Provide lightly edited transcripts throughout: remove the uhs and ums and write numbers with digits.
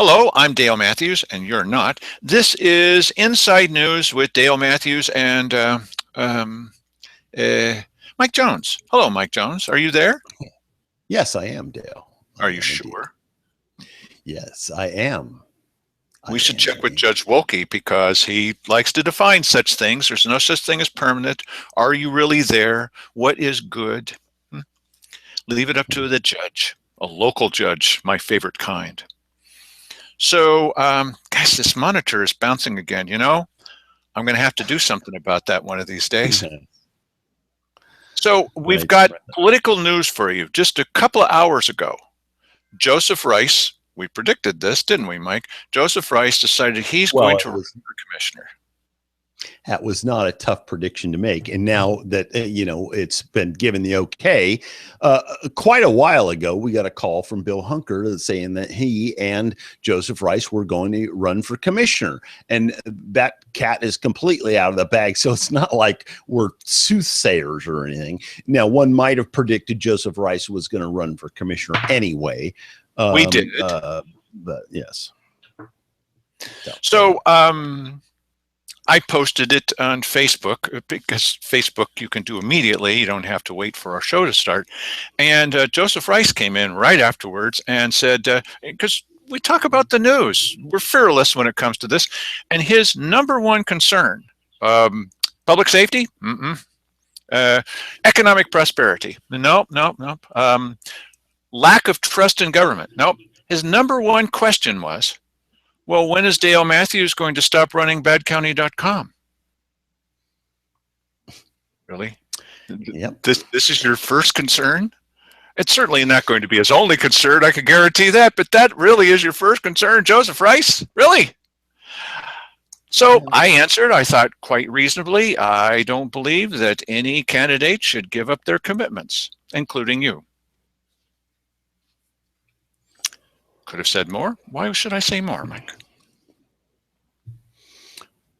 Hello, I'm Dale Matthews, and you're not. This is Inside News with Dale Matthews and um, uh, Mike Jones. Hello, Mike Jones. Are you there? Yes, I am, Dale. I Are you am indeed. sure? Yes, I am. I We should am check with indeed. Judge Wolke because he likes to define such things. There's no such thing as permanent. Are you really there? What is good? Hmm. Leave it up to the judge, a local judge, my favorite kind. So, guys, this monitor is bouncing again. I'm going to have to do something about that one of these days. So we've Right. got political news for you. Just a couple of hours ago, Joseph Rice, we predicted this, didn't we, Mike? Joseph Rice decided he's Well, going it to run was for commissioner. that was not a tough prediction to make, and now that it's been given the okay, quite a while ago, we got a call from Bill Hunker saying that he and Joseph Rice were going to run for commissioner, and that cat is completely out of the bag. So it's not like we're soothsayers or anything. Now, one might have predicted Joseph Rice was going to run for commissioner anyway. We did. But yes. So I posted it on Facebook because Facebook you can do immediately. You don't have to wait for our show to start. And Joseph Rice came in right afterwards and said, because we talk about the news, we're fearless when it comes to this. And his number one concern, public safety, economic prosperity, nope. Lack of trust in government, nope. His number one question was, well, when is Dale Matthews going to stop running badcounty.com? Really? Yep. This is your first concern? It's certainly not going to be his only concern, I can guarantee that, but that really is your first concern, Joseph Rice? Really? So I answered, I thought quite reasonably, I don't believe that any candidate should give up their commitments, including you. Could have said more. Why should I say more, Mike?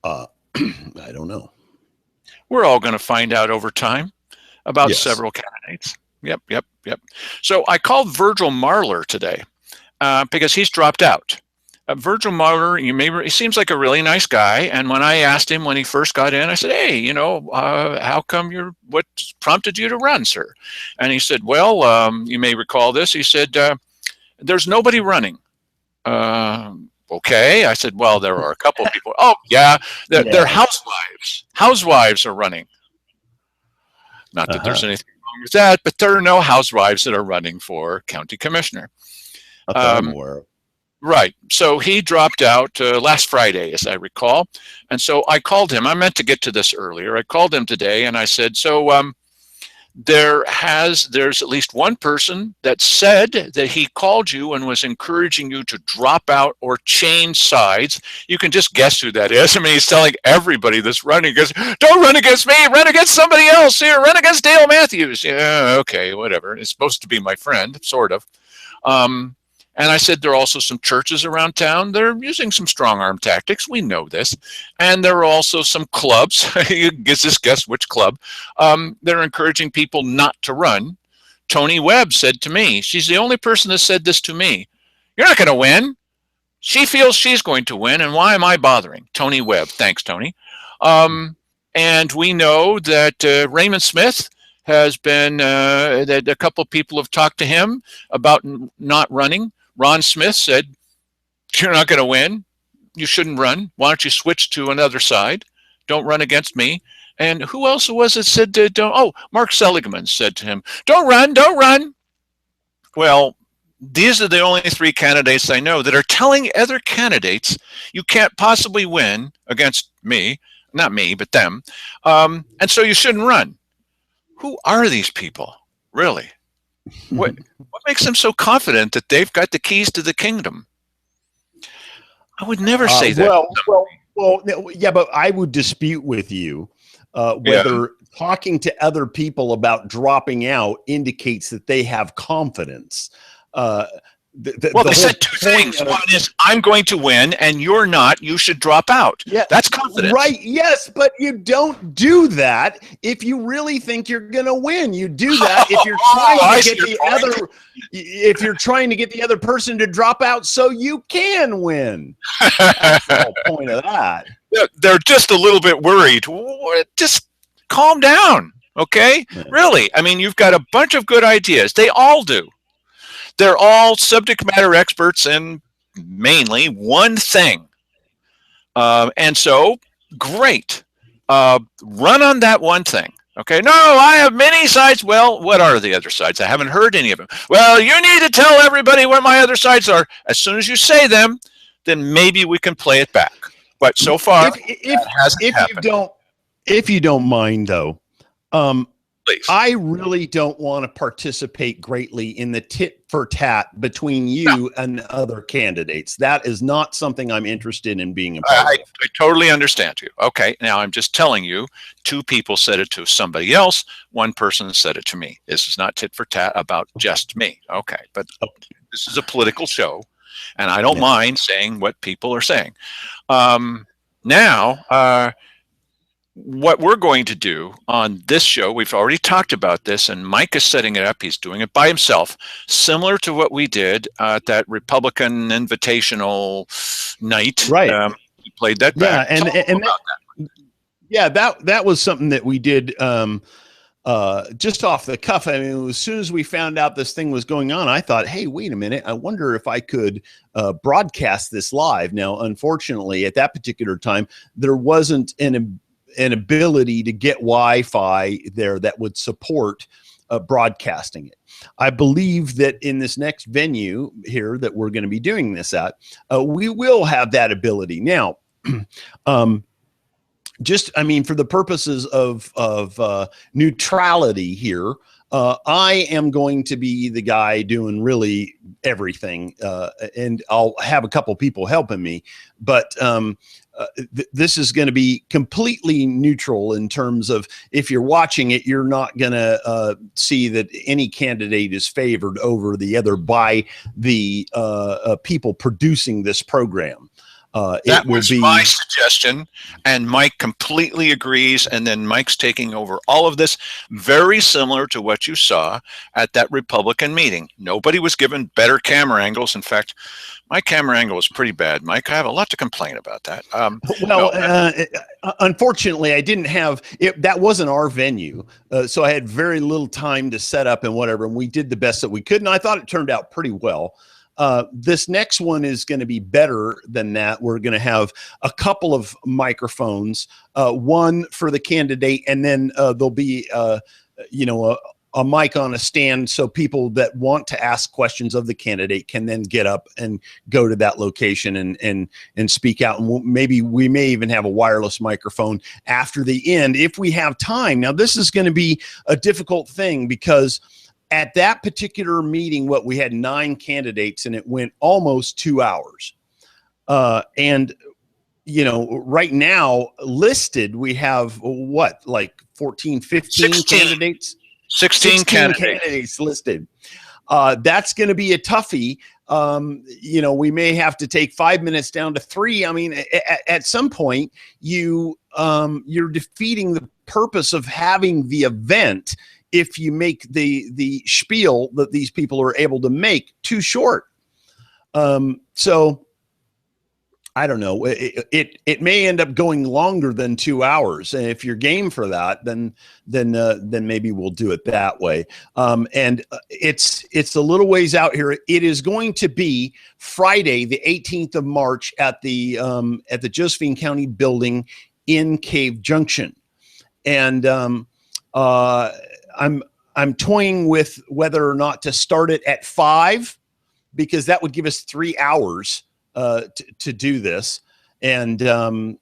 I don't know. We're all going to find out over time about Yes. several candidates. Yep. So I called Virgil Marler today because he's dropped out. Virgil Marler, he seems like a really nice guy. And when I asked him when he first got in, I said, "Hey, how come what prompted you to run, sir?" And he said, "Well, you may recall this." He said, "There's nobody running." Okay. I said, well, there are a couple of people. Oh, yeah, they're housewives. Housewives are running. Not that there's anything wrong with that, but there are no housewives that are running for county commissioner. I'm aware of. Right. So he dropped out last Friday, as I recall. And so I called him. I meant to get to this earlier. I called him today and I said, so there's at least one person that said that he called you and was encouraging you to drop out or change sides. You can just guess who that is. I mean, he's telling everybody that's running, goes, don't run against me, run against somebody else here, run against Dale Matthews. Yeah, okay, whatever. It's supposed to be my friend, sort of. And I said there are also some churches around town that are using some strong arm tactics. We know this. And there are also some clubs, you can guess which club, that are encouraging people not to run. Tony Webb said to me, she's the only person that said this to me, you're not going to win. She feels she's going to win, and why am I bothering? Tony Webb. Thanks, Tony. And we know that Raymond Smith has been, that a couple of people have talked to him about not running. Ron Smith said, you're not going to win. You shouldn't run. Why don't you switch to another side? Don't run against me. And who else was it said, don't? Oh, Mark Seligman said to him, don't run. Well, these are the only three candidates I know that are telling other candidates you can't possibly win against me, not me, but them. And so you shouldn't run. Who are these people, really? What makes them so confident that they've got the keys to the kingdom? I would never say that. Well, yeah, but I would dispute with you whether talking to other people about dropping out indicates that they have confidence. Well, they whole said two point things. of- One is, I'm going to win, and you're not. You should drop out. Yeah, That's confidence. right. Yes, but you don't do that if you really think you're going to win. You do that if you're trying to get the other. If you're trying to get the other person to drop out so you can win. That's the whole point of that. They're just a little bit worried. Just calm down, okay? Yeah. Really. I mean, you've got a bunch of good ideas. They all do. They're all subject matter experts in mainly one thing. And so, great. Run on that one thing. Okay. No, I have many sides. Well, what are the other sides? I haven't heard any of them. Well, you need to tell everybody what my other sides are. As soon as you say them, then maybe we can play it back. But so far, if you don't mind, though, please. I really don't want to participate greatly in the tit for tat between you and other candidates. That is not something I'm interested in being a part of. I totally understand you. Okay, now I'm just telling you, two people said it to somebody else. One person said it to me. This is not tit for tat about just me. Okay, but this is a political show, and I don't mind saying what people are saying. Now, what we're going to do on this show, we've already talked about this, and Mike is setting it up. He's doing it by himself, similar to what we did at that Republican invitational night. Right. We played that back. Yeah, that was something that we did just off the cuff. I mean, as soon as we found out this thing was going on, I thought, hey, wait a minute. I wonder if I could broadcast this live. Now, unfortunately, at that particular time, there wasn't an ability to get Wi-Fi there that would support broadcasting it. I believe that in this next venue here that we're going to be doing this at, we will have that ability. Now, I mean, for the purposes of neutrality here, I am going to be the guy doing really everything, and I'll have a couple people helping me, but this is going to be completely neutral in terms of, if you're watching it, you're not going to see that any candidate is favored over the other by the people producing this program. That was my suggestion, and Mike completely agrees, and then Mike's taking over all of this, very similar to what you saw at that Republican meeting. Nobody was given better camera angles. In fact, my camera angle was pretty bad, Mike. I have a lot to complain about that. Unfortunately, I didn't have it. That wasn't our venue, so I had very little time to set up and whatever, and we did the best that we could, and I thought it turned out pretty well. This next one is going to be better than that. We're going to have a couple of microphones, one for the candidate, and then there'll be, a mic on a stand, so people that want to ask questions of the candidate can then get up and go to that location and speak out. And maybe we may even have a wireless microphone after the end if we have time. Now, this is going to be a difficult thing because at that particular meeting, we had 9 candidates, and it went almost 2 hours. And, right now listed, we have like 14, 15 candidates? 16 candidates listed. That's going to be a toughie. We may have to take 5 minutes down to 3. I mean, at some point, you're defeating the purpose of having the event if you make the spiel that these people are able to make too short. So I don't know. It may end up going longer than 2 hours, and if you're game for that, then maybe we'll do it that way. And it's a little ways out here. It is going to be Friday, the 18th of March, at the Josephine County Building in Cave Junction, and I'm toying with whether or not to start it at 5, because that would give us 3 hours to do this, and or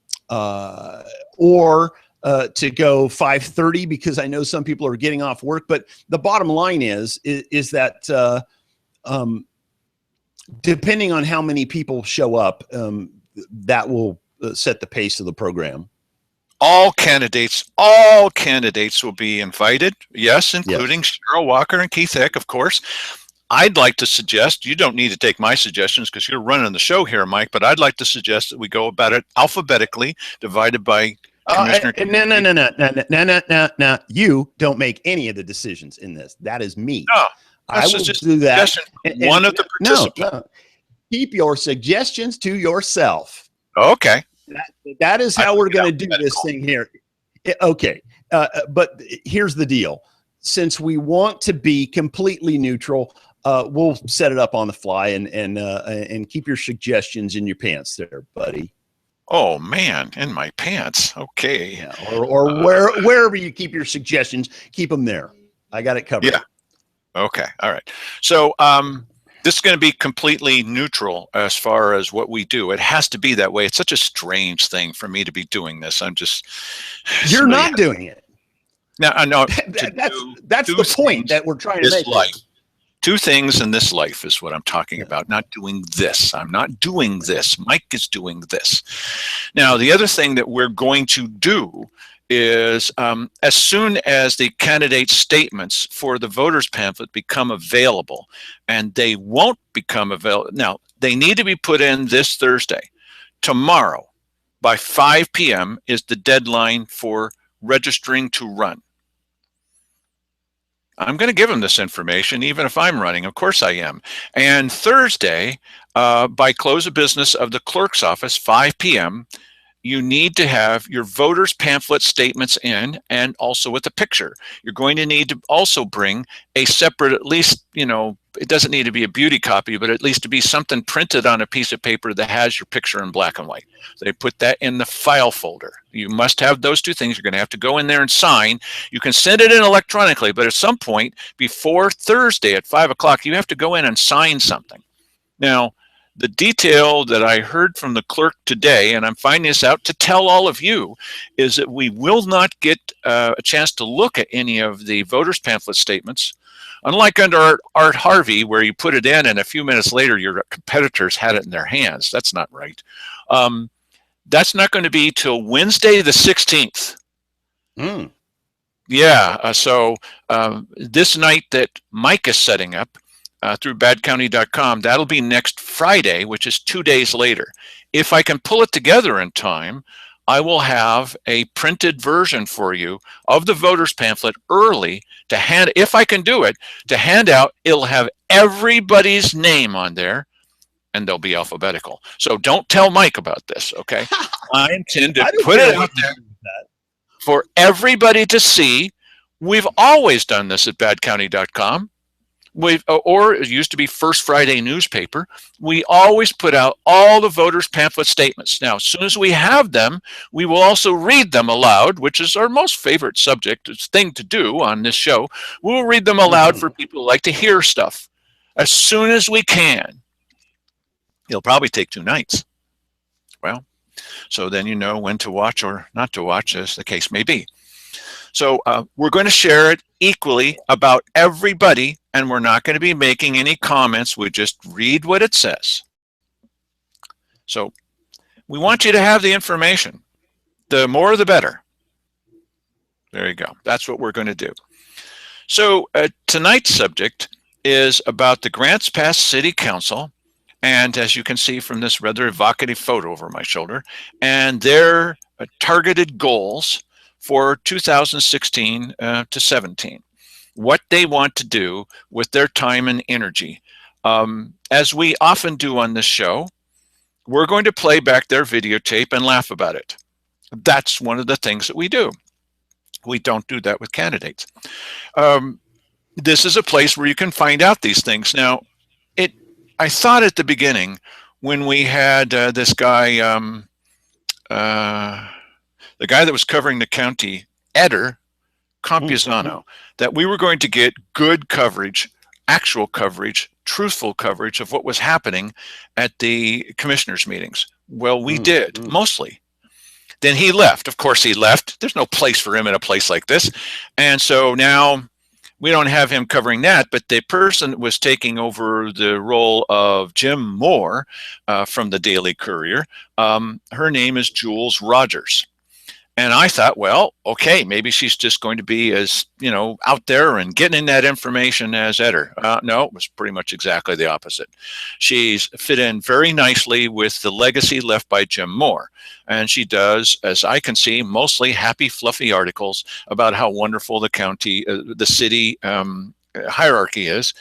to go 5:30, because I know some people are getting off work. But the bottom line is that depending on how many people show up, that will set the pace of the program. All candidates will be invited. Yes, including Cheryl Walker and Keith Hick, of course. I'd like to suggest, you don't need to take my suggestions because you're running the show here, Mike, but I'd like to suggest that we go about it alphabetically, divided by Commissioner. No. You don't make any of the decisions in this. That is me. No, I that's will just do that. one of the participants. No. Keep your suggestions to yourself. Okay. That is how we're going to do this thing here. Okay. But here's the deal. Since we want to be completely neutral, we'll set it up on the fly and keep your suggestions in your pants there, buddy. Oh man, in my pants. Okay. Yeah, or wherever you keep your suggestions, keep them there. I got it covered. Yeah. Okay. All right. So this is going to be completely neutral as far as what we do. It has to be that way. It's such a strange thing for me to be doing this. You're not doing it. Now I know that's the point that we're trying to make. Life. Two things in this life is what I'm talking about. Not doing this. I'm not doing this. Mike is doing this. Now, the other thing that we're going to do is as soon as the candidate statements for the voters pamphlet become available, and they won't become available. Now, they need to be put in this Thursday. Tomorrow by 5 p.m. is the deadline for registering to run. I'm going to give them this information, even if I'm running. Of course I am. And Thursday, by close of business of the clerk's office, 5 p.m., you need to have your voters pamphlet statements in, and also with a picture. You're going to need to also bring a separate, at least, it doesn't need to be a beauty copy, but at least to be something printed on a piece of paper that has your picture in black and white. They put that in the file folder. You must have those two things. You're going to have to go in there and sign. You can send it in electronically, but at some point before Thursday at 5 o'clock, you have to go in and sign something. Now, the detail that I heard from the clerk today, and I'm finding this out to tell all of you, is that we will not get a chance to look at any of the voters pamphlet statements. Unlike under Art Harvey, where you put it in and a few minutes later your competitors had it in their hands. That's not right. That's not going to be till Wednesday the 16th. Yeah, so this night that Mike is setting up through badcounty.com, that'll be next Friday, which is 2 days later. If I can pull it together in time, I will have a printed version for you of the voters pamphlet early to hand, if I can do it, to hand out. It'll have everybody's name on there, and they'll be alphabetical. So don't tell Mike about this, okay? I intend to put it out there for everybody to see. We've always done this at badcounty.com. Or it used to be First Friday newspaper. We always put out all the voters pamphlet statements. Now, as soon as we have them, we will also read them aloud, which is our most favorite subject, thing to do on this show. We'll read them aloud for people who like to hear stuff as soon as we can. It'll probably take 2 nights. Well, so then you know when to watch or not to watch, as the case may be. So we're going to share it equally about everybody, and we're not going to be making any comments. We just read what it says. So we want you to have the information. The more, the better. There you go. That's what we're going to do. So tonight's subject is about the Grants Pass City Council, and as you can see from this rather evocative photo over my shoulder, and their targeted goals for 2016 to 17, what they want to do with their time and energy. As we often do on this show, we're going to play back their videotape and laugh about it. That's one of the things that we do. We don't do that with candidates. This is a place where you can find out these things. Now, I thought at the beginning when we had this guy, the guy that was covering the county, Eder Compizzano, that we were going to get good coverage, actual coverage, truthful coverage of what was happening at the commissioners' meetings. Well, we did, mostly. Then he left. Of course he left. There's no place for him in a place like this. And so now we don't have him covering that, but the person that was taking over the role of Jim Moore from the Daily Courier, her name is Jules Rogers. And I thought, well, okay, maybe she's just going to be as, out there and getting that information as editor. No, it was pretty much exactly the opposite. She's fit in very nicely with the legacy left by Jim Moore. And she does, as I can see, mostly happy, fluffy articles about how wonderful the county, the city hierarchy is,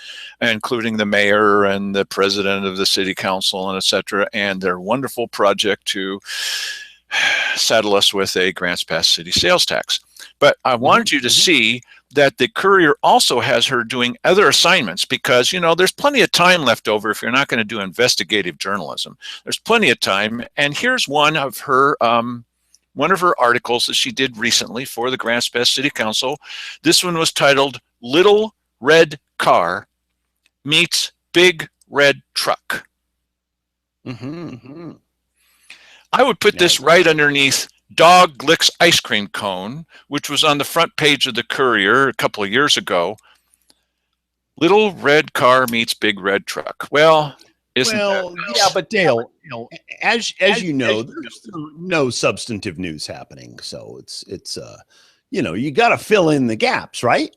including the mayor and the president of the city council and et cetera, and their wonderful project to saddle us with a Grants Pass city sales tax. But I wanted you to see that the Courier also has her doing other assignments because, there's plenty of time left over if you're not going to do investigative journalism. There's plenty of time. And here's one of her articles that she did recently for the Grants Pass City Council. This one was titled Little Red Car Meets Big Red Truck. I would put this right underneath Dog Licks Ice Cream Cone, which was on the front page of the Courier a couple of years ago. Little red car meets big red truck. Well, yeah, but Dale, as you know, there's no substantive news happening, so it's you got to fill in the gaps, right?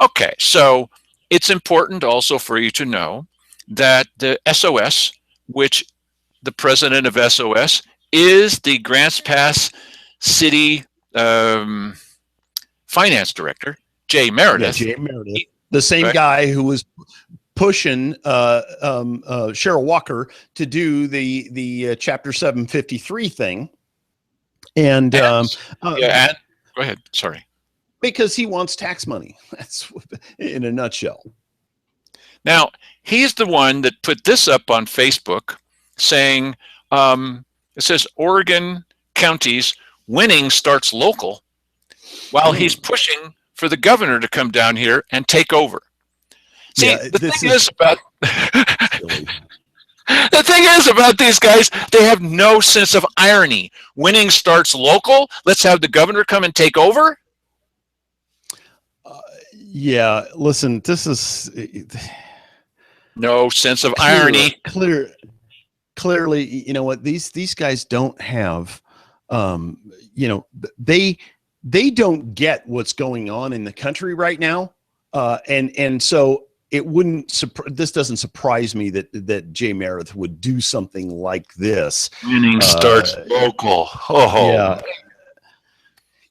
Okay, so it's important also for you to know that the SOS, which the president of SOS is the Grants Pass City finance director, Jay Meredith. Yeah, Jay Meredith, the same guy who was pushing Cheryl Walker to do the Chapter 753 thing, and go ahead. Sorry, because he wants tax money. That's in a nutshell. Now he's the one that put this up on Facebook, saying it says Oregon counties winning starts local, while he's pushing for the governor to come down here and take over. See, the thing is about these guys, they have no sense of irony. Winning starts local. Let's have the governor come and take over. Yeah, listen, this is no sense of irony. Clearly, you know what, these guys don't have, they don't get what's going on in the country right now, and so it wouldn't. This doesn't surprise me that Jay Meredith would do something like this. Winning starts local.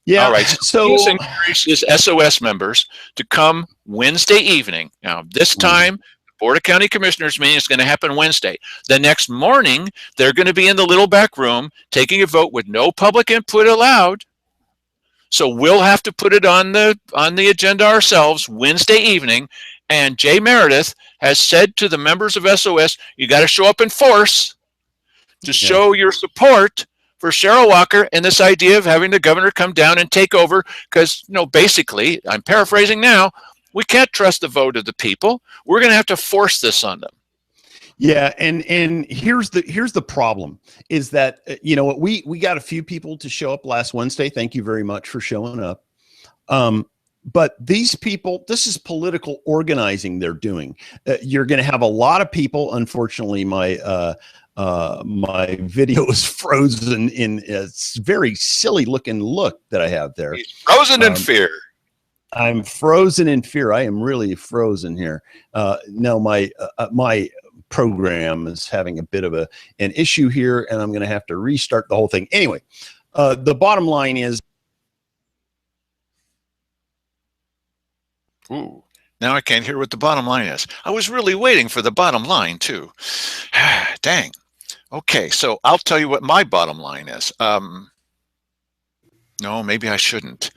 Yeah. All right. So he's encouraged his SOS members to come Wednesday evening. Now, this time, the Board of County Commissioners meeting is going to happen Wednesday. The next morning, they're going to be in the little back room taking a vote with no public input allowed. So we'll have to put it on the agenda ourselves Wednesday evening. And Jay Meredith has said to the members of SOS, you got to show up in force to show your support for Cheryl Walker and this idea of having the governor come down and take over, because, basically, I'm paraphrasing now, we can't trust the vote of the people. We're going to have to force this on them. Yeah, and here's the problem is that we got a few people to show up last Wednesday. Thank you very much for showing up. But these people, this is political organizing they're doing. You're going to have a lot of people. Unfortunately, my video is frozen in a very silly looking look that I have there. He's frozen in fear. I'm frozen in fear. I am really frozen here. No, my program is having a bit of an issue here, and I'm going to have to restart the whole thing. Anyway, the bottom line is. Ooh, now I can't hear what the bottom line is. I was really waiting for the bottom line too. Dang. Okay, so I'll tell you what my bottom line is. No, maybe I shouldn't.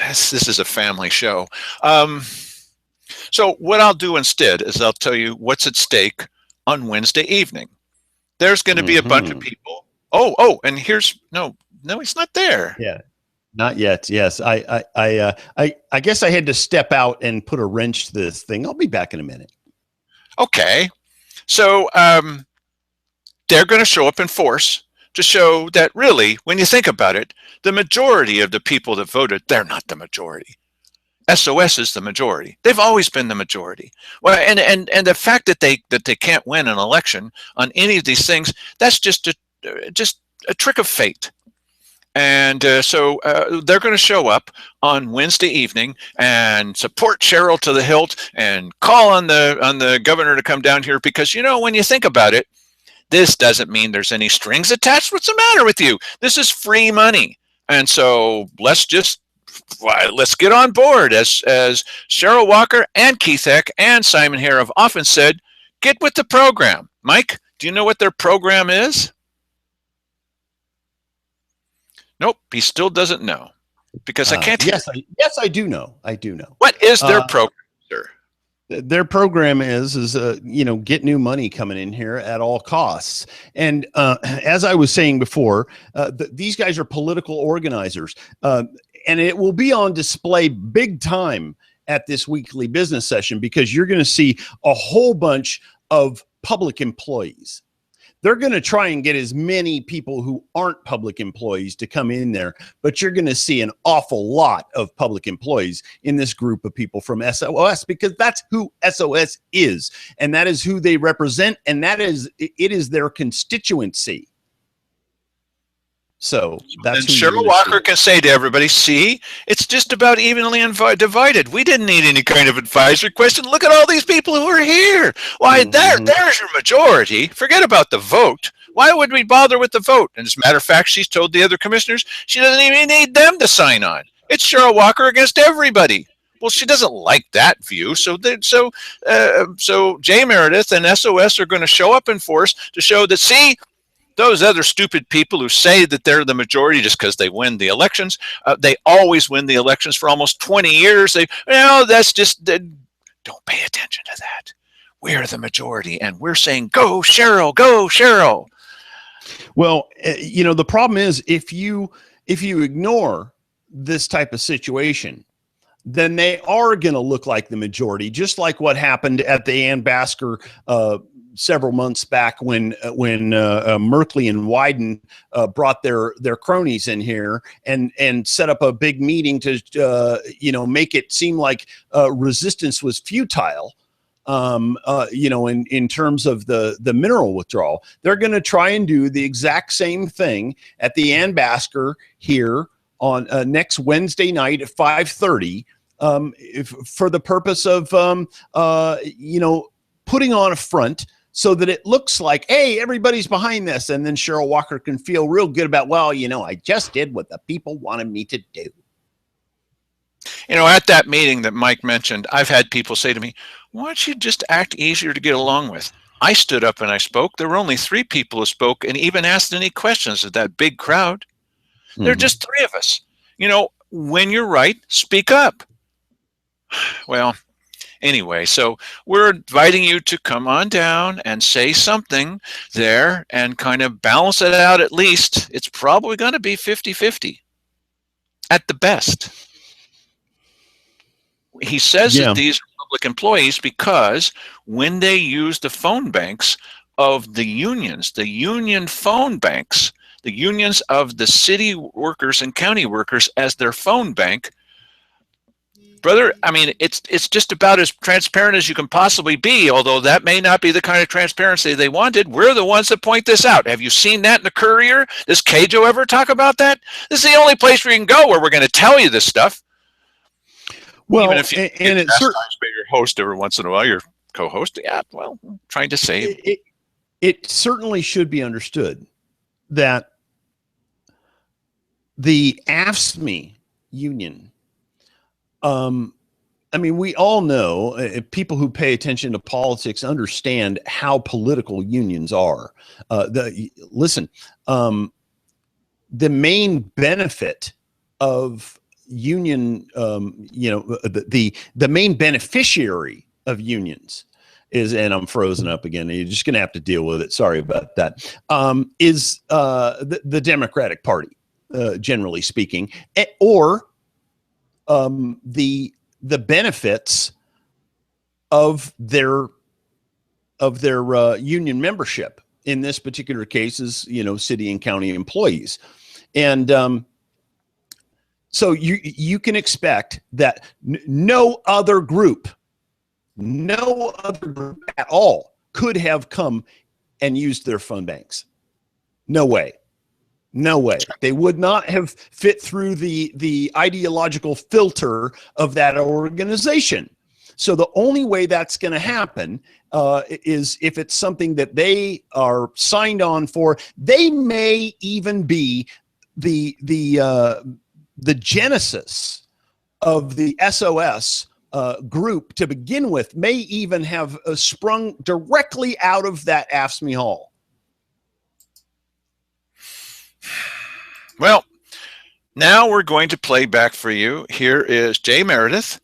This is a family show. So what I'll do instead is I'll tell you what's at stake on Wednesday evening. There's going to be a bunch of people. Oh, and here's no, he's not there. Yeah. Not yet. Yes, I guess I had to step out and put a wrench to this thing. I'll be back in a minute. Okay, so they're going to show up in force to show that really, when you think about it, the majority of the people that voted, they're not the majority. SOS is the majority. They've always been the majority. Well, and the fact that they can't win an election on any of these things, that's just a trick of fate. And so they're going to show up on Wednesday evening and support Cheryl to the hilt and call on the governor to come down here because, when you think about it, this doesn't mean there's any strings attached. What's the matter with you? This is free money. And so let's get on board. As Cheryl Walker and Keith Eck and Simon Hare have often said, get with the program. Mike, do you know what their program is? Nope, he still doesn't know because I can't. Yes, I do know. I do know. What is their program, sir? Their program is get new money coming in here at all costs. And as I was saying before, these guys are political organizers, and it will be on display big time at this weekly business session because you're going to see a whole bunch of public employees. They're going to try and get as many people who aren't public employees to come in there, but you're going to see an awful lot of public employees in this group of people from SOS because that's who SOS is, and that is who they represent, and it is their constituency. So that's Cheryl Walker can say to everybody, see, it's just about evenly divided. We didn't need any kind of advisory question. Look at all these people who are here. Why, there's your majority. Forget about the vote. Why would we bother with the vote? And as a matter of fact, she's told the other commissioners she doesn't even need them to sign on. It's Cheryl Walker against everybody. Well, she doesn't like that view. So Jay Meredith and SOS are going to show up in force to show that, see, those other stupid people who say that they're the majority just because they win the elections, they always win the elections for almost 20 years. That's just, don't pay attention to that. We're the majority, and we're saying, go, Cheryl, go, Cheryl. Well, the problem is if you ignore this type of situation, then they are going to look like the majority, just like what happened at the Ann Basker several months back when Merkley and Wyden brought their cronies in here and set up a big meeting to make it seem like resistance was futile. In terms of the mineral withdrawal, they're going to try and do the exact same thing at the Ann Basker here on next Wednesday night at 5:30, for the purpose of putting on a front so that it looks like, hey, everybody's behind this, and then Cheryl Walker can feel real good about, I just did what the people wanted me to do. At that meeting that Mike mentioned, I've had people say to me, why don't you just act easier to get along with? I stood up and I spoke. There were only 3 people who spoke and even asked any questions of that big crowd. There are just 3 of us. When you're right, speak up. Well, anyway, so we're inviting you to come on down and say something there and kind of balance it out. At least it's probably going to be 50-50 at the best. He says that these are public employees because when they use the phone banks of the unions, the union phone banks, the unions of the city workers and county workers as their phone bank, brother, I mean, it's just about as transparent as you can possibly be, although that may not be the kind of transparency they wanted. We're the ones that point this out. Have you seen that in the Courier? Does Cajo ever talk about that? This is the only place where you can go where we're going to tell you this stuff. Well, even if you and it's your host every once in a while, your co-host, I'm trying to say it certainly should be understood that the AFSCME union, we all know, people who pay attention to politics understand how political unions are. The main benefit of union, the main beneficiary of unions is, and I'm frozen up again, you're just going to have to deal with it. Sorry about that. Is the Democratic Party, generally speaking, or the benefits of their union membership. In this particular case, is city and county employees, and so you can expect that no other group at all could have come and used their phone banks. No way. No way. They would not have fit through the ideological filter of that organization. So the only way that's going to happen is if it's something that they are signed on for. They may even be the genesis of the SOS group to begin with. May even have sprung directly out of that AFSCME hall. Well, now we're going to play back for you. Here is Jay Meredith.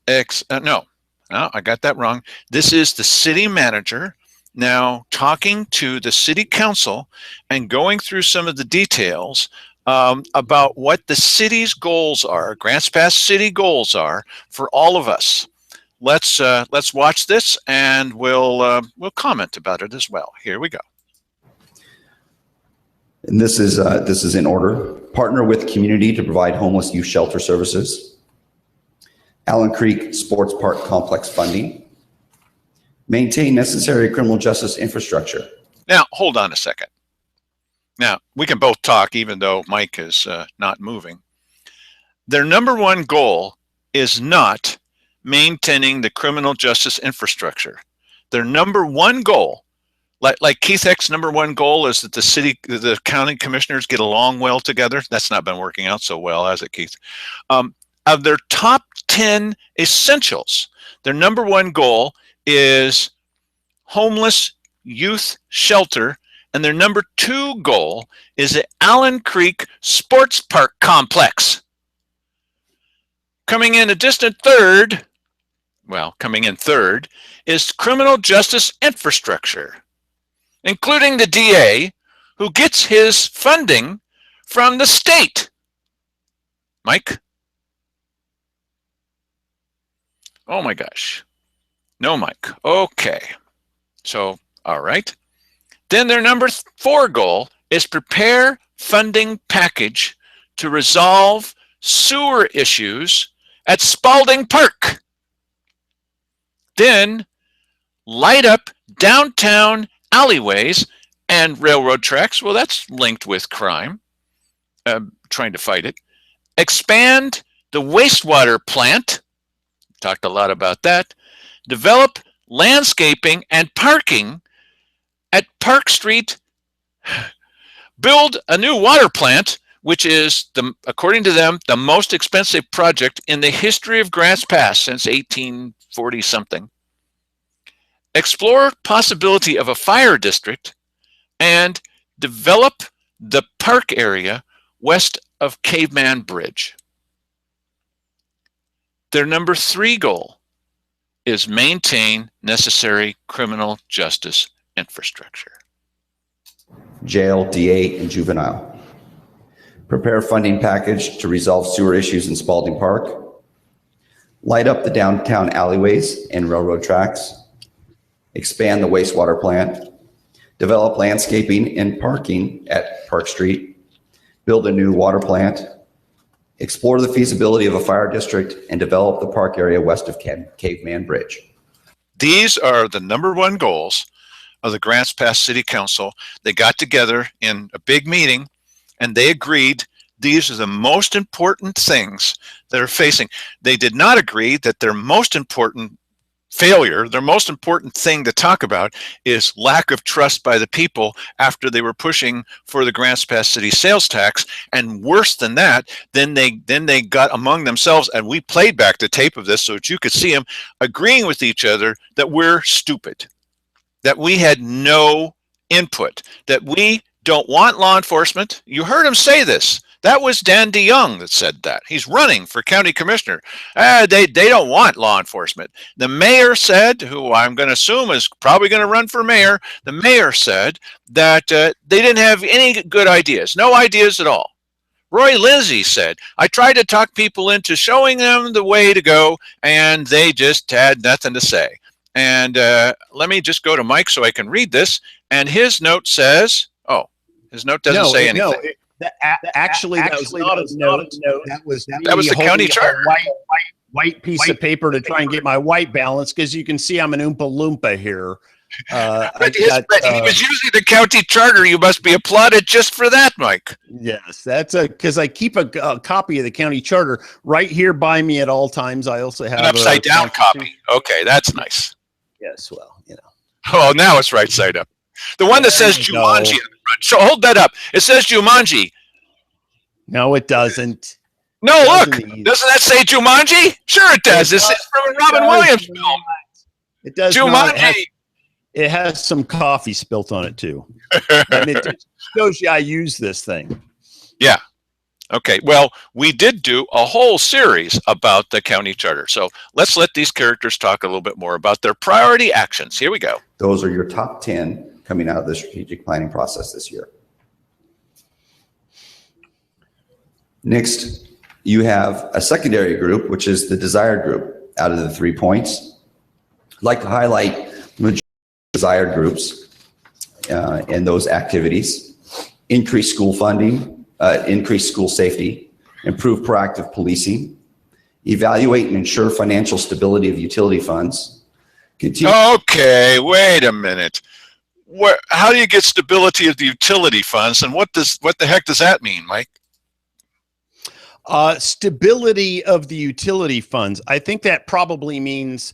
No, I got that wrong. This is the city manager now talking to the city council and going through some of the details about what the city's goals are, Grants Pass city goals are for all of us. Let's watch this, and we'll comment about it as well. Here we go. And this is in order. Partner with community to provide homeless youth shelter services. Allen Creek Sports Park Complex funding. Maintain necessary criminal justice infrastructure. Now, hold on a second. Now, we can both talk even though Mike is not moving. Their number one goal is not maintaining the criminal justice infrastructure. Their number one goal, like Keith Eck's number one goal, is that the county commissioners get along well together. That's not been working out so well, has it, Keith? Of their top 10 essentials, their number one goal is homeless youth shelter, and their number two goal is the Allen Creek Sports Park Complex. Coming in third is criminal justice infrastructure, including the DA, who gets his funding from the state. Mike? Oh my gosh. No, Mike. Okay. So, all right. Then their number 4 goal is prepare funding package to resolve sewer issues at Spalding Park. Then light up downtown alleyways and railroad tracks. Well, that's linked with crime, trying to fight it. Expand the wastewater plant. Talked a lot about that. Develop landscaping and parking at Park Street. Build a new water plant, which is, according to them, the most expensive project in the history of Grants Pass since 1840 something. Explore possibility of a fire district and develop the park area west of Caveman Bridge. Their number 3 goal is maintain necessary criminal justice infrastructure. Jail, DA, and juvenile. Prepare funding package to resolve sewer issues in Spalding Park. Light up the downtown alleyways and railroad tracks. Expand the wastewater plant. Develop landscaping and parking at Park Street. Build a new water plant. Explore the feasibility of a fire district and develop the park area west of Caveman Bridge. These are the number 1 goals of the Grants Pass City Council. They got together in a big meeting and they agreed these are the most important things that are facing. They did not agree that their most important failure, their most important thing to talk about, is lack of trust by the people after they were pushing for the Grants Pass City sales tax. And worse than that, then they got among themselves, and we played back the tape of this so that you could see them agreeing with each other that we're stupid, that we had no input, that we don't want law enforcement. You heard him say this. That was Dan DeYoung that said that. He's running for county commissioner. They don't want law enforcement. The mayor said, who I'm going to assume is probably going to run for mayor, the mayor said that they didn't have any good ideas, no ideas at all. Roy Lindsay said, I tried to talk people into showing them the way to go, and they just had nothing to say. And let me just go to Mike so I can read this. And his note says, his note doesn't say anything. No, actually, that was not a note. That was the county charter. White piece of paper to try and get my white balance, because you can see I'm an Oompa Loompa here. I've He got, was using the county charter. You must be applauded just for that, Mike. yes, that's because I keep a copy of the county charter right here by me at all times. I also have An upside down constitution. copy. Okay, that's nice. Yes, well, you know. Oh, now it's right side up. The one that There says you Jumanji go. on the front. So hold that up. It says Jumanji. No, it doesn't. No, It look. doesn't either. Doesn't that say Jumanji? Sure it does. This is from a Robin Williams film. It does not. Jumanji. It has some coffee spilt on it too, and it just shows you I use this thing. Okay, well, we did do a whole series about the county charter. So let's let these characters talk a little bit more about their priority actions. Here we go. Those are your top 10 coming out of the strategic planning process this year. Next, you have a secondary group, which is the desired group out of the 3 points. I'd like to highlight the majority of desired groups and those activities: increase school funding, increase school safety, improve proactive policing, evaluate and ensure financial stability of utility funds, continue. Okay, wait a minute. How do you get stability of the utility funds, and what the heck does that mean, Mike? Stability of the utility funds. I think that probably means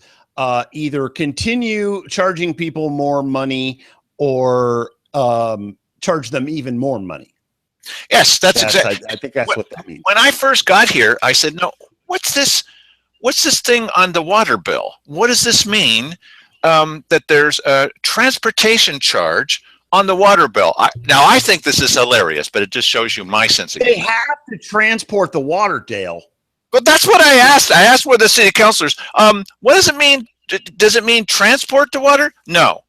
either continue charging people more money or charge them even more money. Yes, that's exactly. I think that's what that means. When I first got here, I said, "No, what's this? What's this thing on the water bill? What does this mean? That there's a transportation charge on the water bill?" Now I think this is hilarious, but it just shows you my sense of They humor. have to transport the water, Dale. But that's what I asked. I asked one of the city councilors, what does it mean? Does it mean transport the water? No.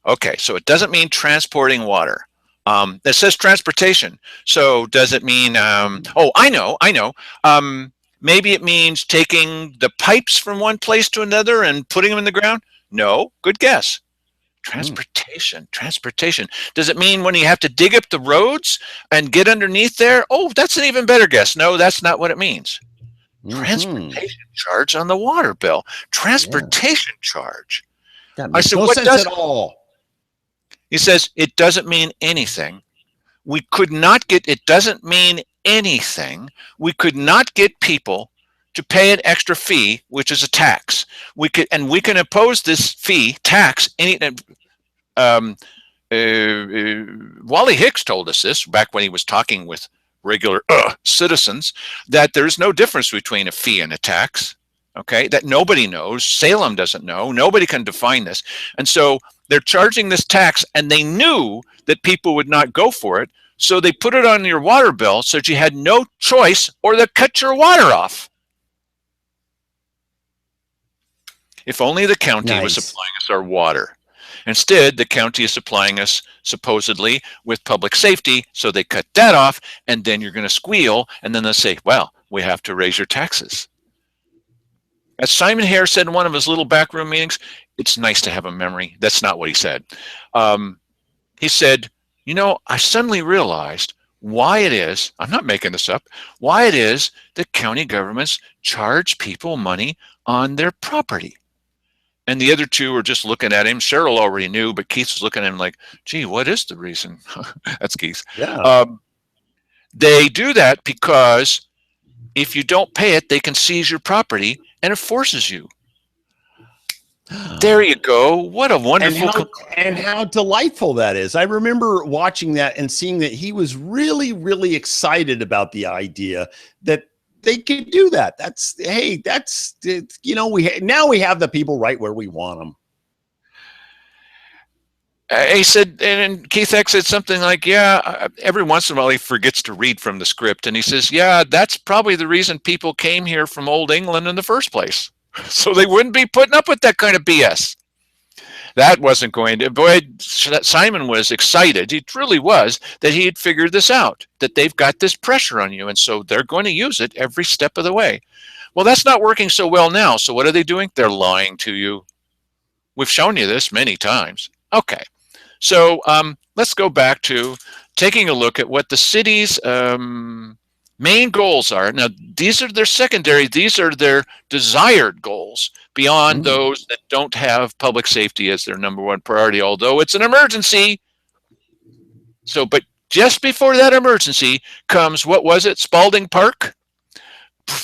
Okay, so it doesn't mean transporting water. It says transportation. So does it mean, oh, I know. Maybe it means taking the pipes from one place to another and putting them in the ground? No, good guess. Transportation. Does it mean when you have to dig up the roads and get underneath there? Oh, that's an even better guess. No, that's not what it means. Transportation charge on the water bill. Transportation charge. That I makes said, no what sense does at all. He says it doesn't mean anything. We could not get, it doesn't mean anything. We could not get people to pay an extra fee, which is a tax. We can impose this fee, tax, Wally Hicks told us this back when he was talking with regular citizens, that there's no difference between a fee and a tax. Okay, that nobody knows. Salem doesn't know. Nobody can define this. And so they're charging this tax, and they knew that people would not go for it. So they put it on your water bill so that you had no choice, or they'll cut your water off. If only the county was supplying us our water. Instead, the county is supplying us, supposedly, with public safety, so they cut that off, and then you're going to squeal, and then they'll say, well, we have to raise your taxes. As Simon Hare said in one of his little backroom meetings, it's nice to have a memory. That's not what he said. He said, you know, I suddenly realized why it is, I'm not making this up, why it is that county governments charge people money on their property. And the other two were just looking at him. Cheryl already knew, but Keith was looking at him like, gee, what is the reason? That's Keith. Yeah. They do that because if you don't pay it, they can seize your property, and it forces you. There you go. What a wonderful. And how delightful that is. I remember watching that and seeing that he was really, really excited about the idea that they could do that. That's, you know, now we have the people right where we want them. He said, and Keith X said something like, yeah, every once in a while he forgets to read from the script. And he says, yeah, that's probably the reason people came here from old England in the first place. So they wouldn't be putting up with that kind of BS. That wasn't going to, boy, Simon was excited. He truly was, that he had figured this out, that they've got this pressure on you. And so they're going to use it every step of the way. Well, that's not working so well now. So what are they doing? They're lying to you. We've shown you this many times. Okay. So let's go back to taking a look at what the city's Main goals are, now these are their secondary, these are their desired goals beyond those that don't have public safety as their number one priority, although it's an emergency. So, but just before that emergency comes, what was it, Spalding Park?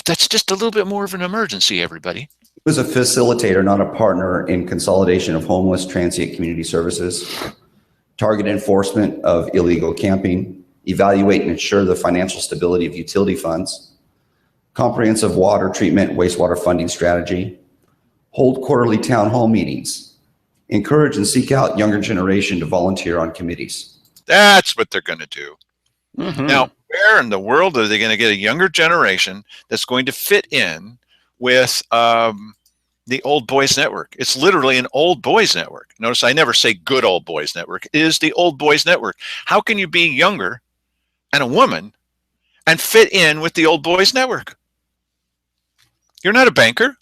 That's just a little bit more of an emergency, everybody. He was a facilitator, not a partner, in consolidation of homeless transient community services, target enforcement of illegal camping, evaluate and ensure the financial stability of utility funds, comprehensive water treatment, wastewater funding strategy, hold quarterly town hall meetings, encourage and seek out younger generation to volunteer on committees. That's what they're going to do. Now, where in the world are they going to get a younger generation that's going to fit in with the Old Boys Network? It's literally an old boys network. Notice I never say good old boys network. It is the Old Boys Network. How can you be younger and a woman and fit in with the Old Boys Network? You're not a banker.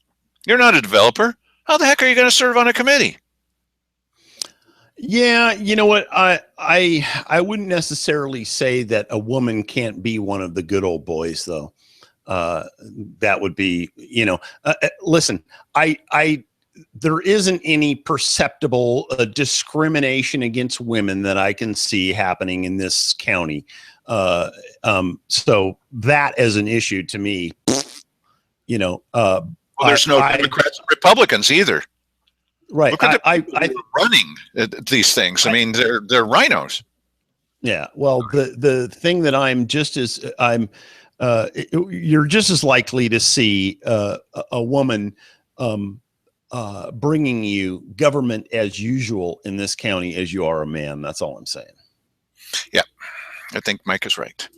You're not a developer. How the heck are you going to serve on a committee? Yeah, you know what? I wouldn't necessarily say that a woman can't be one of the good old boys, though. That would be, listen, there isn't any perceptible discrimination against women that I can see happening in this county. So that as an issue to me, well, there's no Democrats and Republicans either. Right. Look at the running these things. I mean, they're rhinos. Yeah. Well, the thing that you're just as likely to see a woman bringing you government as usual in this county as you are a man. That's all I'm saying. Yeah, I think Mike is right.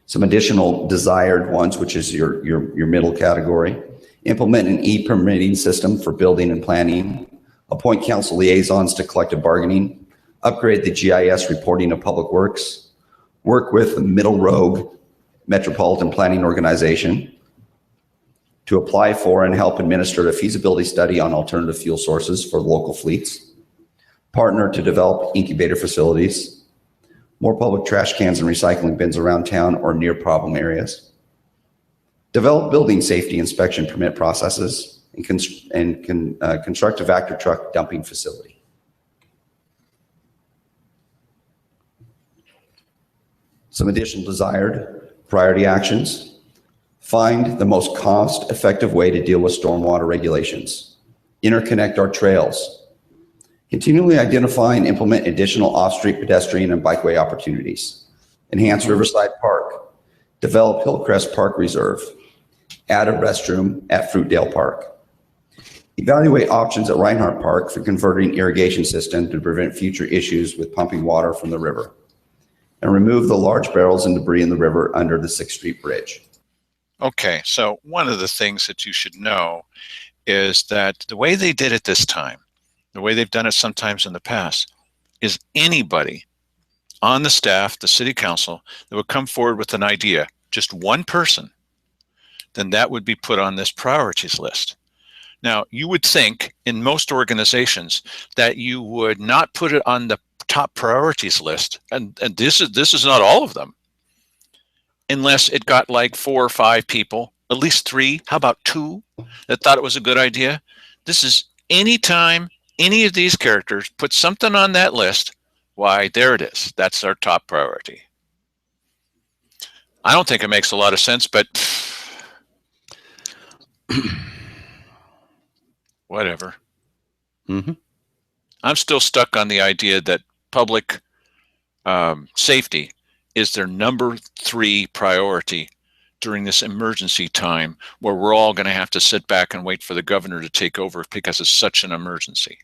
Some additional desired ones, which is your middle category. Implement an e-permitting system for building and planning. Appoint council liaisons to collective bargaining. Upgrade the GIS reporting of public works. Work with the Middle Rogue Metropolitan Planning Organization to apply for and help administer a feasibility study on alternative fuel sources for local fleets. Partner to develop incubator facilities. More public trash cans and recycling bins around town or near problem areas. Develop building safety inspection permit processes and construct a Vector truck dumping facility. Some additional desired priority actions. Find the most cost-effective way to deal with stormwater regulations. Interconnect our trails. Continually identify and implement additional off-street pedestrian and bikeway opportunities. Enhance Riverside Park. Develop Hillcrest Park Reserve. Add a restroom at Fruitdale Park. Evaluate options at Reinhardt Park for converting irrigation system to prevent future issues with pumping water from the river. And remove the large barrels and debris in the river under the 6th Street Bridge. Okay, so one of the things that you should know is that the way they did it this time, the way they've done it sometimes in the past, is anybody on the staff, the city council, that would come forward with an idea, just one person, then that would be put on this priorities list. Now, you would think in most organizations that you would not put it on the top priorities list, and this is not all of them, unless it got like 4 or 5 people, at least 3, how about 2, that thought it was a good idea. This is anytime any of these characters put something on that list, why, there it is. That's our top priority. I don't think it makes a lot of sense, but whatever. I'm still stuck on the idea that public safety is their number 3 priority during this emergency time where we're all going to have to sit back and wait for the governor to take over because it's such an emergency.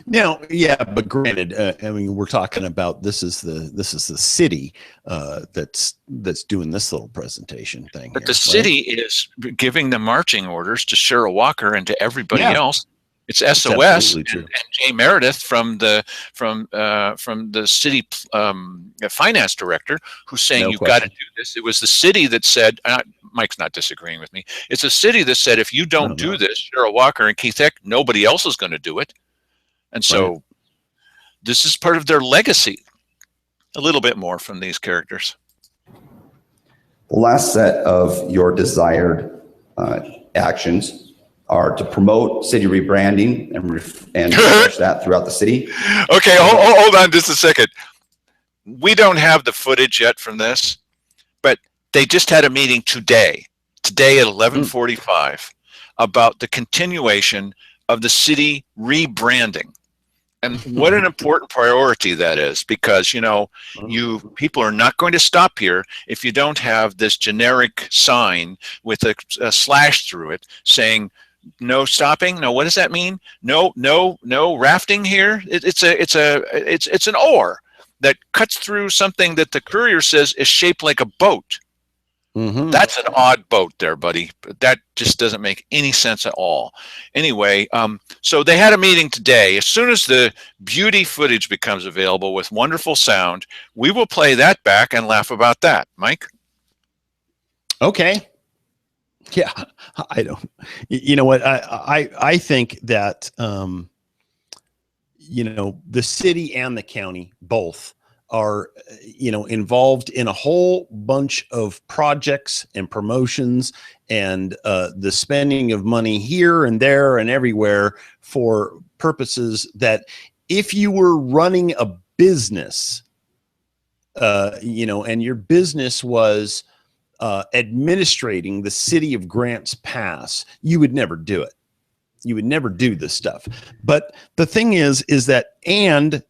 Now, yeah, but granted, I mean, we're talking about this is the city that's doing this little presentation thing. But the city is giving the marching orders to Cheryl Walker and to everybody else. It's SOS and Jay Meredith from the city finance director who's saying you've got to do this. It was the city that said, Mike's not disagreeing with me. It's a city that said, if you don't do this, Cheryl Walker and Keith Eck, nobody else is going to do it. And so this is part of their legacy, a little bit more from these characters. The last set of your desired actions are to promote city rebranding and refresh that throughout the city. Okay, hold on just a second. We don't have the footage yet from this, but they just had a meeting today at 11:45 about the continuation of the city rebranding. And what an important priority that is, because, people are not going to stop here if you don't have this generic sign with a slash through it saying no stopping. No, what does that mean? No rafting here. It's an oar that cuts through something that the courier says is shaped like a boat. Mm-hmm. That's an odd boat there, buddy. That just doesn't make any sense at all. Anyway, so they had a meeting today. As soon as the beauty footage becomes available with wonderful sound, we will play that back and laugh about that. Mike? Okay. Yeah, I don't. You know what? I think that the city and the county both are involved in a whole bunch of projects and promotions and the spending of money here and there and everywhere for purposes that if you were running a business, and your business was administrating the city of Grants Pass, you would never do it. You would never do this stuff. But the thing is that, and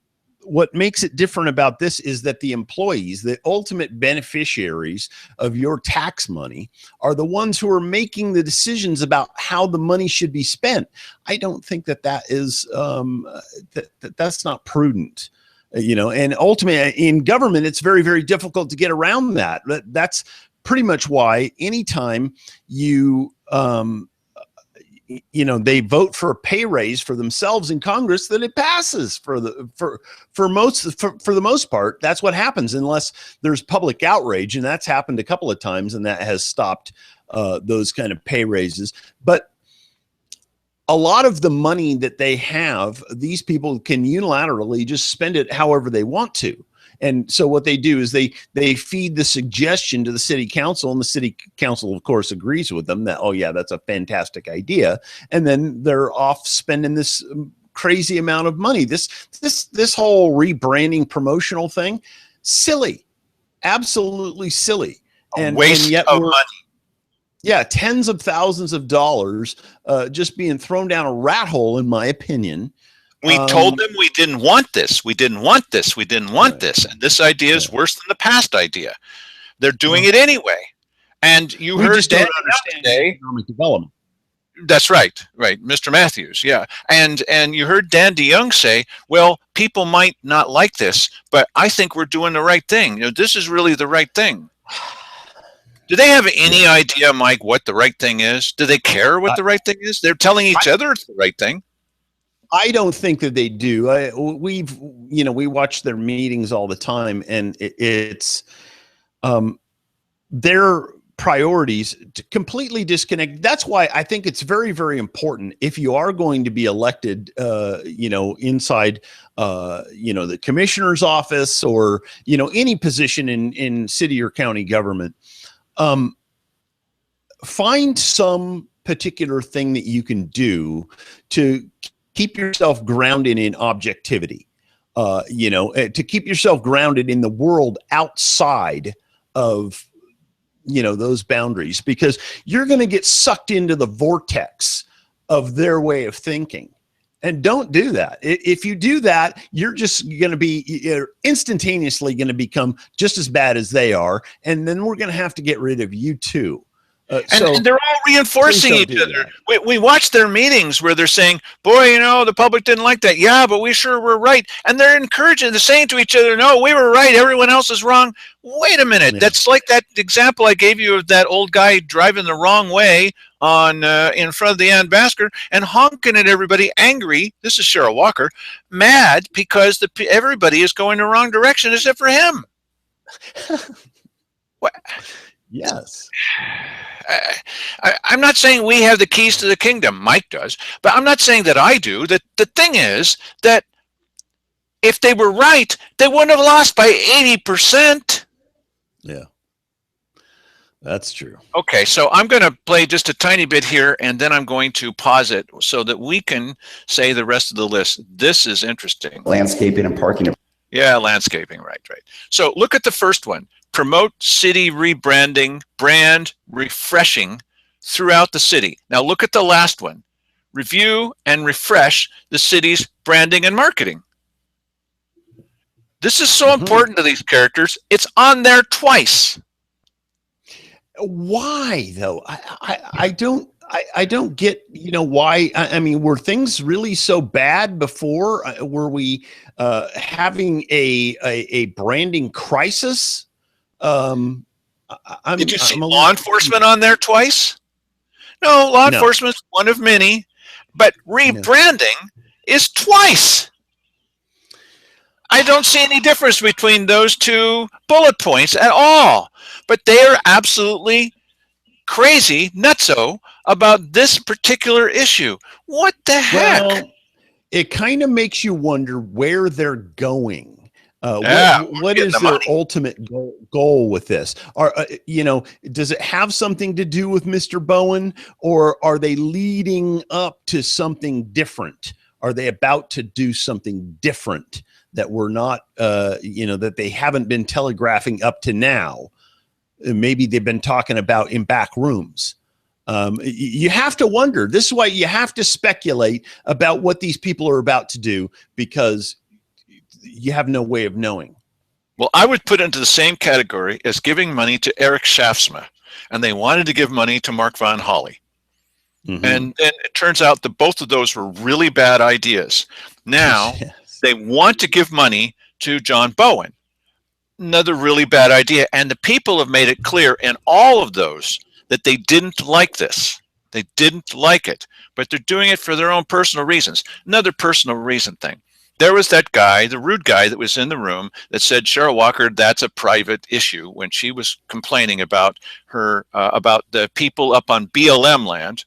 what makes it different about this is that the employees, the ultimate beneficiaries of your tax money, are the ones who are making the decisions about how the money should be spent. I don't think that is that's not prudent. And ultimately in government, it's very, very difficult to get around that. That's pretty much why anytime you they vote for a pay raise for themselves in Congress, that it passes for the most part. That's what happens unless there's public outrage, and that's happened a couple of times, and that has stopped those kind of pay raises. But a lot of the money that they have, these people can unilaterally just spend it however they want to. And so what they do is they feed the suggestion to the city council, and the city council, of course, agrees with them that, oh yeah, that's a fantastic idea. And then they're off spending this crazy amount of money. This whole rebranding promotional thing, silly, absolutely silly. And yet of money. Yeah, tens of thousands of dollars just being thrown down a rat hole, in my opinion. We told them we didn't want this. We didn't want this. We didn't want this. And this idea is worse than the past idea. They're doing it anyway. And we heard Dan understand economic development. That's right, Mr. Matthews, yeah. And you heard Dan DeYoung say, well, people might not like this, but I think we're doing the right thing. This is really the right thing. Do they have any idea, Mike, what the right thing is? Do they care what the right thing is? They're telling each other it's the right thing. I don't think that they do. We watch their meetings all the time, and it's their priorities completely disconnect. That's why I think it's very, very important, if you are going to be elected, inside, the commissioner's office or, any position in city or county government, find some particular thing that you can do to keep yourself grounded in objectivity, to keep yourself grounded in the world outside of, those boundaries, because you're going to get sucked into the vortex of their way of thinking. And don't do that. If you do that, you're just going to be instantaneously going to become just as bad as they are. And then we're going to have to get rid of you too. And they're all reinforcing each other. We watch their meetings where they're saying, boy, the public didn't like that. Yeah, but we sure were right. And they're encouraging, they're saying to each other, no, we were right. Everyone else is wrong. Wait a minute. Yeah. That's like that example I gave you of that old guy driving the wrong way on in front of the Ann Basker and honking at everybody, angry. This is Cheryl Walker, mad because everybody is going the wrong direction except for him. What? Yes. I'm not saying we have the keys to the kingdom. Mike does, but I'm not saying that I do. That the thing is that if they were right, they wouldn't have lost by 80%. Yeah. That's true. Okay, so I'm going to play just a tiny bit here, and then I'm going to pause it so that we can say the rest of the list. This is interesting. Landscaping and parking. Yeah, landscaping, right. So look at the first one. Promote city rebranding, brand refreshing throughout the city. Now look at the last one. Review and refresh the city's branding and marketing. This is so important to these characters. It's on there twice. Why though? I don't get, why. I mean, were things really so bad before? Were we having a branding crisis? Did you see law enforcement on there twice? No, law enforcement's one of many, but rebranding is twice. I don't see any difference between those two bullet points at all, but they are absolutely crazy, nutso about this particular issue. What the heck? Well, it kind of makes you wonder where they're going. What is their ultimate goal with this? Does it have something to do with Mr. Bowen, or are they leading up to something different? Are they about to do something different that we're not, that they haven't been telegraphing up to now? Maybe they've been talking about in back rooms. You have to wonder. This is why you have to speculate about what these people are about to do, because you have no way of knowing. Well, I would put into the same category as giving money to Eric Shaftsma, and they wanted to give money to Mark Von Holly. And then it turns out that both of those were really bad ideas. Now they want to give money to John Bowen. Another really bad idea. And the people have made it clear in all of those that they didn't like this. They didn't like it, but they're doing it for their own personal reasons. Another personal reason thing. There was that guy, the rude guy that was in the room that said, Cheryl Walker, that's a private issue, when she was complaining about her, about the people up on BLM land.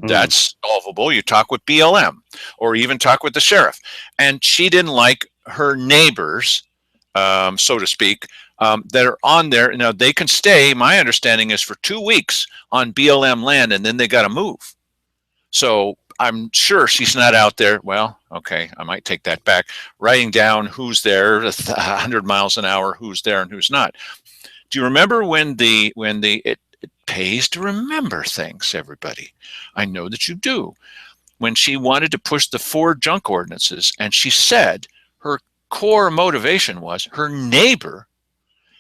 That's solvable. You talk with BLM or even talk with the sheriff. And she didn't like her neighbors, so to speak, that are on there. Now they can stay, my understanding is, for 2 weeks on BLM land, and then they got to move. So I'm sure she's not out there. Well, okay, I might take that back. Writing down who's there, 100 miles an hour, who's there and who's not. Do you remember when it pays to remember things, everybody? I know that you do. When she wanted to push the 4 junk ordinances, and she said her core motivation was her neighbor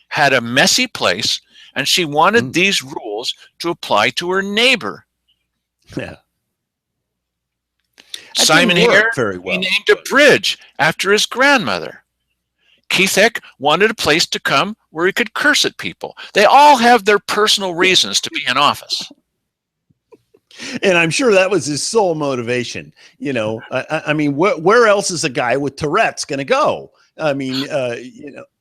had a messy place, and she wanted these rules to apply to her neighbor. Yeah. Simon here, he named a bridge after his grandmother. Keith Eck wanted a place to come where he could curse at people. They all have their personal reasons to be in office. And I'm sure that was his sole motivation. I mean, where else is a guy with Tourette's going to go? I mean,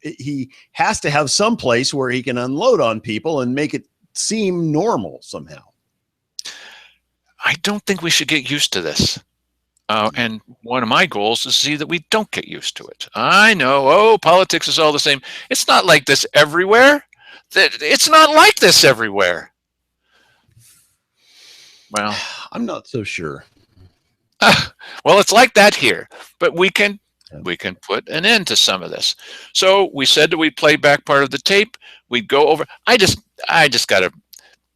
he has to have some place where he can unload on people and make it seem normal somehow. I don't think we should get used to this. And one of my goals is to see that we don't get used to it. I know, politics is all the same. It's not like this everywhere. It's not like this everywhere. Well, I'm not so sure. Well, it's like that here, but we can put an end to some of this. So we said that we'd play back part of the tape. We'd go over. I just got to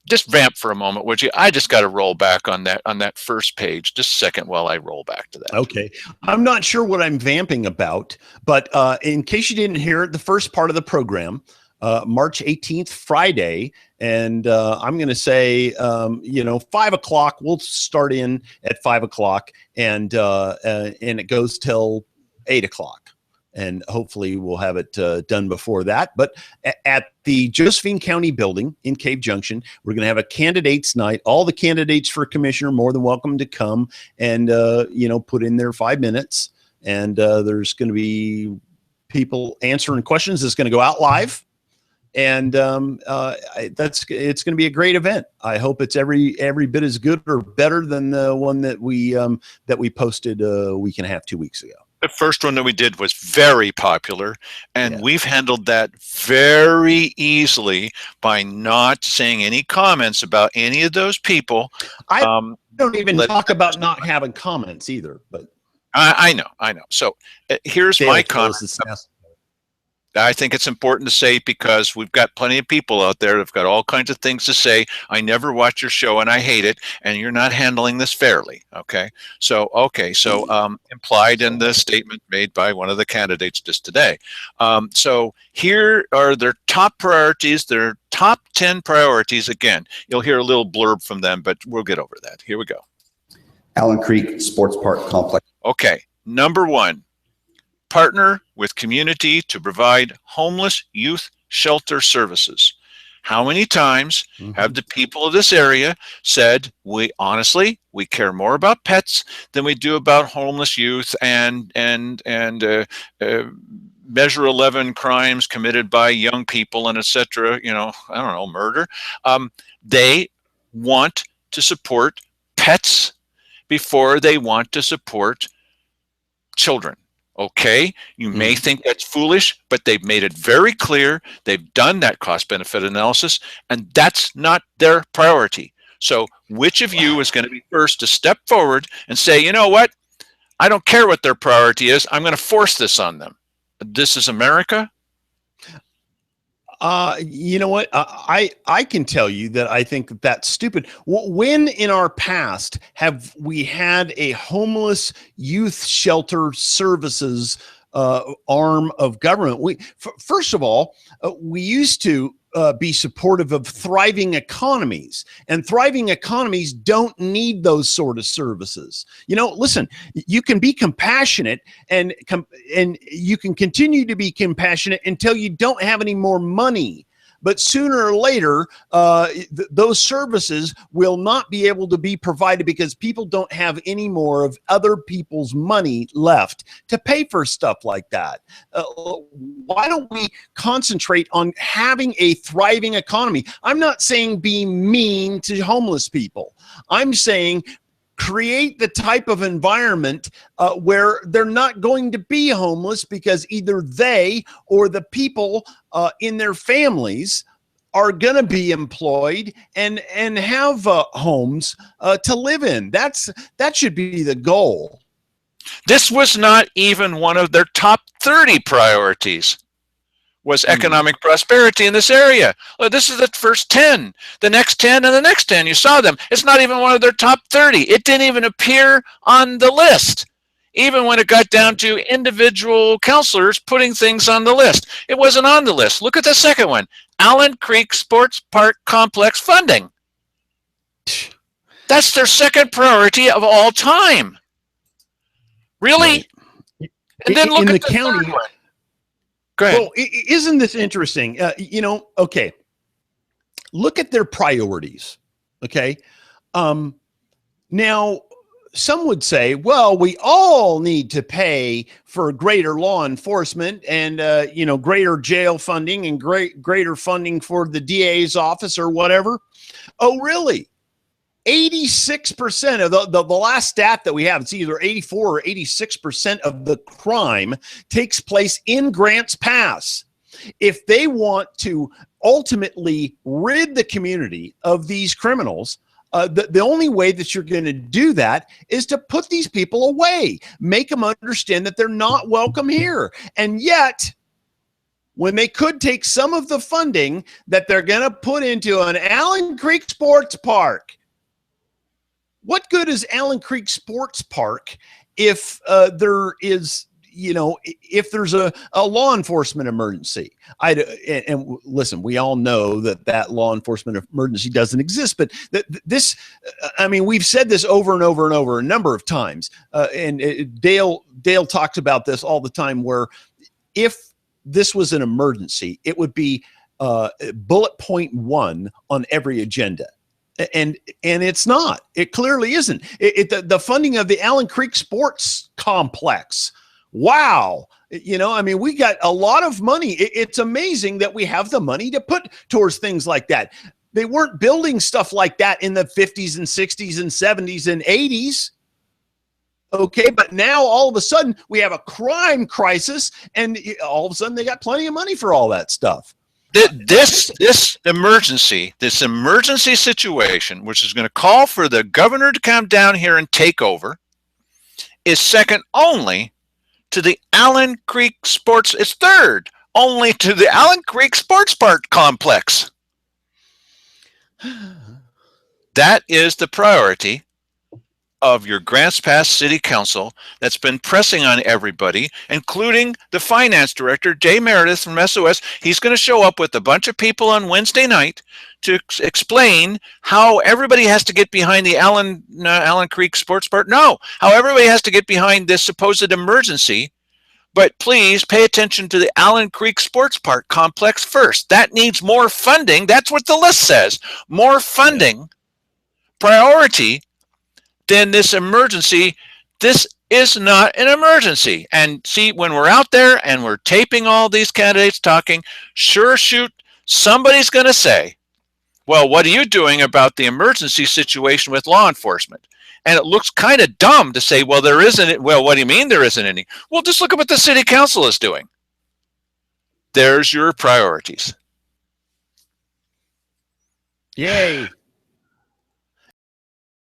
just vamp for a moment, would you? I just got to roll back on that first page. Just a second while I roll back to that. Okay. I'm not sure what I'm vamping about, but in case you didn't hear it, the first part of the program, March 18th, Friday, and I'm going to say, 5 o'clock. We'll start in at 5 o'clock, and it goes till 8 o'clock. And hopefully we'll have it done before that. But at the Josephine County building in Cave Junction, we're going to have a candidates night. All the candidates for commissioner more than welcome to come and, put in their 5 minutes. And there's going to be people answering questions. It's going to go out live. And it's going to be a great event. I hope it's every bit as good or better than the one that we posted a week and a half, 2 weeks ago. The first one that we did was very popular, and Yeah. we've handled that very easily by not saying any comments about any of those people. I Um, don't even let- talk about not having comments either, but I know. So here's Dale my closed comment. this nest. I think it's important to say because we've got plenty of people out there that've got all kinds of things to say. I never watch your show and I hate it, and you're not handling this fairly. Okay. So implied in the statement made by one of the candidates just today. So here are their top priorities, their top 10 priorities. Again, you'll hear a little blurb from them, but we'll get over that. Here we go. Allen Creek Sports Park Complex. Okay. Number one, partner with community to provide homeless youth shelter services. How many times have the people of this area said, we care more about pets than we do about homeless youth and Measure 11 crimes committed by young people and etc. Murder. They want to support pets before they want to support children. Okay, you may think that's foolish, but they've made it very clear. They've done that cost-benefit analysis, and that's not their priority. So which of you is going to be first to step forward and say, you know what? I don't care what their priority is. I'm going to force this on them. This is America. You know what? I can tell you that I think that's stupid. When in our past have we had a homeless youth shelter services arm of government? First of all, we used to be supportive of thriving economies, and thriving economies don't need those sort of services. Listen, you can be compassionate and you can continue to be compassionate until you don't have any more money. But sooner or later, those services will not be able to be provided because people don't have any more of other people's money left to pay for stuff like that. Why don't we concentrate on having a thriving economy? I'm not saying be mean to homeless people. I'm saying create the type of environment where they're not going to be homeless because either they or the people in their families are going to be employed and have homes to live in. That should be the goal. This was not even one of their top 30 priorities. Was economic prosperity in this area. Well, this is the first 10, the next 10, and the next 10. You saw them. It's not even one of their top 30. It didn't even appear on the list, even when it got down to individual counselors putting things on the list. It wasn't on the list. Look at the second one, Allen Creek Sports Park Complex funding. That's their second priority of all time. Really? Right. And then look in at the county. third one. Go ahead. Well, isn't this interesting? Okay. Look at their priorities. Okay. Now, some would say, well, we all need to pay for greater law enforcement and, greater jail funding and greater funding for the DA's office or whatever. Oh, really? 86% of the last stat that we have, it's either 84 or 86% of the crime takes place in Grants Pass. If they want to ultimately rid the community of these criminals, the only way that you're going to do that is to put these people away, make them understand that they're not welcome here. And yet, when they could take some of the funding that they're going to put into an Allen Creek Sports Park, what good is Allen Creek Sports Park if there is, if there's a law enforcement emergency? And listen, we all know that law enforcement emergency doesn't exist, but we've said this over and over and over a number of times. And Dale talks about this all the time, where if this was an emergency, it would be bullet point 1 on every agenda. And it's not. It clearly isn't. The funding of the Allen Creek Sports Complex. Wow. We got a lot of money. It's amazing that we have the money to put towards things like that. They weren't building stuff like that in the 50s and 60s and 70s and 80s. Okay, but now all of a sudden we have a crime crisis, and all of a sudden they got plenty of money for all that stuff. This emergency situation, which is going to call for the governor to come down here and take over, is second only to the Allen Creek Sports. It's third only to the Allen Creek Sports Park complex. That is the priority of your Grants Pass City Council that's been pressing on everybody, including the finance director, Jay Meredith from SOS. He's going to show up with a bunch of people on Wednesday night to explain how everybody has to get behind the Allen Creek Sports Park. No, how everybody has to get behind this supposed emergency. But please pay attention to the Allen Creek Sports Park complex first. That needs more funding. That's what the list says. More funding, priority, than this emergency. This is not an emergency. And see, when we're out there and we're taping all these candidates talking, sure shoot, somebody's going to say, well, what are you doing about the emergency situation with law enforcement? And it looks kind of dumb to say, well, there isn't. Well, what do you mean there isn't any? Well, just look at what the city council is doing. There's your priorities. Yay.